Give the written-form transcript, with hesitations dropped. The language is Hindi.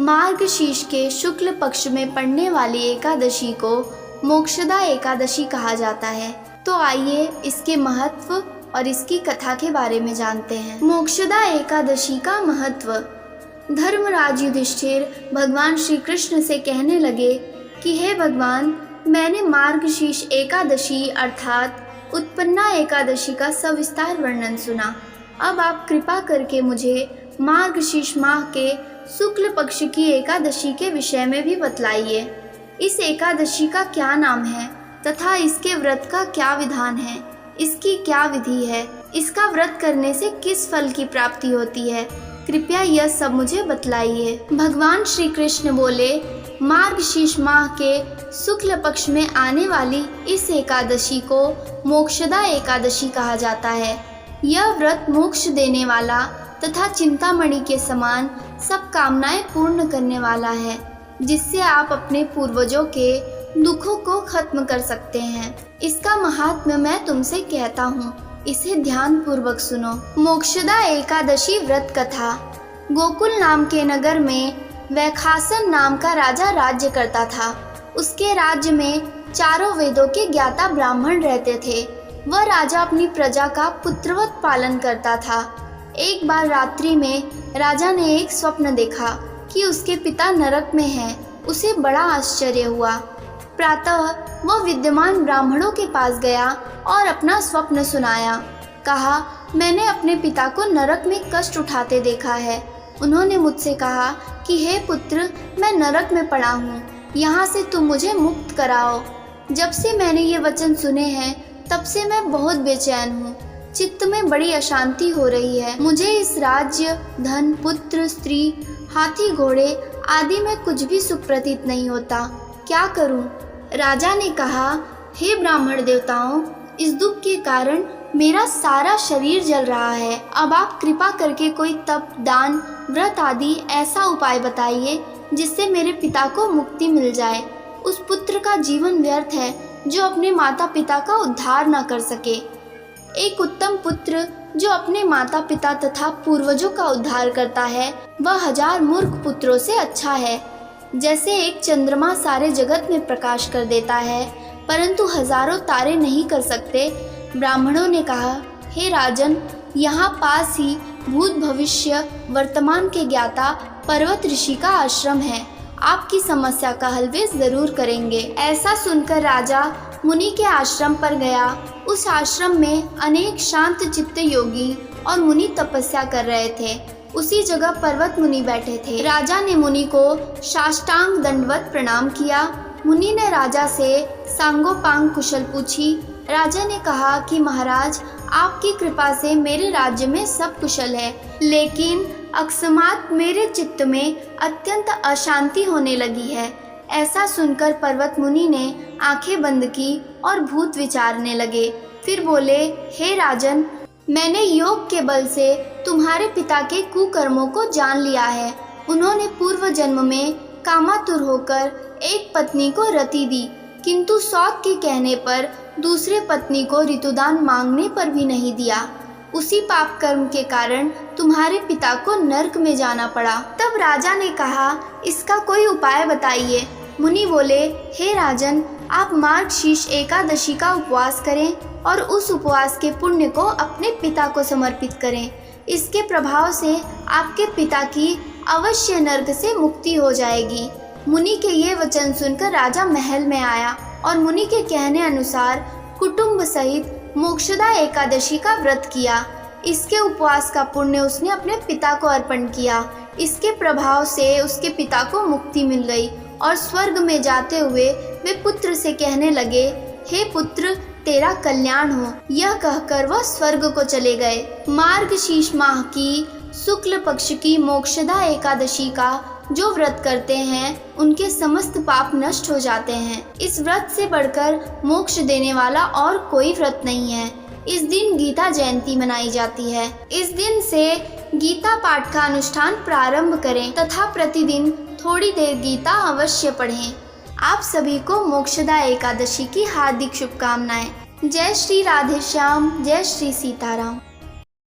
मार्गशीर्ष के शुक्ल पक्ष में पड़ने वाली एकादशी को मोक्षदा एकादशी कहा जाता है। तो आइए इसके महत्व और इसकी कथा के बारे में जानते हैं। मोक्षदा एकादशी का महत्व। धर्मराज युधिष्ठिर भगवान श्री कृष्ण से कहने लगे कि हे भगवान, मैंने मार्गशीर्ष एकादशी अर्थात उत्पन्ना एकादशी का सविस्तार वर्णन सुना। अब आप कृपा करके मुझे मार्गशीर्ष माह के शुक्ल पक्ष की एकादशी के विषय में भी बतलाइए। इस एकादशी का क्या नाम है तथा इसके व्रत का क्या विधान है, इसकी क्या विधि है, इसका व्रत करने से किस फल की प्राप्ति होती है, कृपया यह सब मुझे बतलाइए। भगवान श्री कृष्ण बोले, मार्गशीर्ष माह के शुक्ल पक्ष में आने वाली इस एकादशी को मोक्षदा एकादशी कहा जाता है। यह व्रत मोक्ष देने वाला तथा चिंतामणि के समान सब कामनाएं पूर्ण करने वाला है, जिससे आप अपने पूर्वजों के दुखों को खत्म कर सकते हैं। इसका महात्म्य मैं तुमसे कहता हूँ, इसे ध्यान पूर्वक सुनो। मोक्षदा एकादशी व्रत कथा। गोकुल नाम के नगर में वैखासन नाम का राजा राज्य करता था। उसके राज्य में चारों वेदों के ज्ञाता ब्राह्मण रहते थे। वह राजा अपनी प्रजा का पुत्रवत पालन करता था। एक बार रात्रि में राजा ने एक स्वप्न देखा कि उसके पिता नरक में हैं। उसे बड़ा आश्चर्य हुआ। प्रातः वह विद्यमान ब्राह्मणों के पास गया और अपना स्वप्न सुनाया। कहा, मैंने अपने पिता को नरक में कष्ट उठाते देखा है। उन्होंने मुझसे कहा कि हे पुत्र, मैं नरक में पड़ा हूँ, यहाँ से तुम मुझे मुक्त कराओ। जब से मैंने ये वचन सुने हैं तब से मैं बहुत बेचैन हूँ। चित्त में बड़ी अशांति हो रही है। मुझे इस राज्य, धन, पुत्र, स्त्री, हाथी, घोड़े आदि में कुछ भी सुख प्रतीत नहीं होता। क्या करूं? राजा ने कहा, हे ब्राह्मण देवताओं, इस दुख के कारण मेरा सारा शरीर जल रहा है। अब आप कृपा करके कोई तप, दान, व्रत आदि ऐसा उपाय बताइए जिससे मेरे पिता को मुक्ति मिल जाए। उस पुत्र का जीवन व्यर्थ है जो अपने माता पिता का उद्धार न कर सके। एक उत्तम पुत्र जो अपने माता पिता तथा पूर्वजों का उद्धार करता है, वह 1000 मूर्ख पुत्रों से अच्छा है। जैसे एक चंद्रमा सारे जगत में प्रकाश कर देता है, परंतु हजारों तारे नहीं कर सकते। ब्राह्मणों ने कहा, हे राजन, यहाँ पास ही भूत, भविष्य, वर्तमान के ज्ञाता पर्वत ऋषि का आश्रम है। आपकी समस्या का हल वे जरूर करेंगे। ऐसा सुनकर राजा मुनि के आश्रम पर गया। उस आश्रम में अनेक शांत चित्त योगी और मुनि तपस्या कर रहे थे। उसी जगह पर्वत मुनि बैठे थे। राजा ने मुनि को साष्टांग दंडवत प्रणाम किया। मुनि ने राजा से सांगोपांग कुशल पूछी। राजा ने कहा कि महाराज, आपकी कृपा से मेरे राज्य में सब कुशल है, लेकिन अकस्मात मेरे चित्त में अत्यंत अशांति होने लगी है। ऐसा सुनकर पर्वत मुनि ने आंखें बंद की और भूत विचारने लगे। फिर बोले, हे राजन, मैंने योग के बल से तुम्हारे पिता के कुकर्मों को जान लिया है। उन्होंने पूर्व जन्म में कामातुर होकर एक पत्नी को रति दी, किंतु सौत के कहने पर दूसरे पत्नी को ऋतुदान मांगने पर भी नहीं दिया। उसी पाप कर्म के कारण तुम्हारे पिता को नरक में जाना पड़ा। तब राजा ने कहा, इसका कोई उपाय बताइए। मुनि बोले, हे राजन, आप मार्गशीर्ष एकादशी का उपवास करें और उस उपवास के पुण्य को अपने पिता को समर्पित करें। इसके प्रभाव से आपके पिता की अवश्य नरक से मुक्ति हो जाएगी। मुनि के ये वचन सुनकर राजा महल में आया और मुनि के कहने अनुसार कुटुंब सहित मोक्षदा एकादशी का व्रत किया। इसके उपवास का पुण्य उसने अपने पिता को अर्पण किया। इसके प्रभाव से उसके पिता को मुक्ति मिल गई और स्वर्ग में जाते हुए वे पुत्र से कहने लगे, हे पुत्र, तेरा कल्याण हो। यह कहकर वह स्वर्ग को चले गए। मार्गशीर्ष माह की शुक्ल पक्ष की मोक्षदा एकादशी का जो व्रत करते हैं, उनके समस्त पाप नष्ट हो जाते हैं। इस व्रत से बढ़कर मोक्ष देने वाला और कोई व्रत नहीं है। इस दिन गीता जयंती मनाई जाती है। इस दिन से गीता पाठ का अनुष्ठान प्रारंभ करें तथा प्रतिदिन थोड़ी देर गीता अवश्य पढ़ें। आप सभी को मोक्षदा एकादशी की हार्दिक शुभकामनाएं। जय श्री राधे श्याम, जय श्री सीताराम।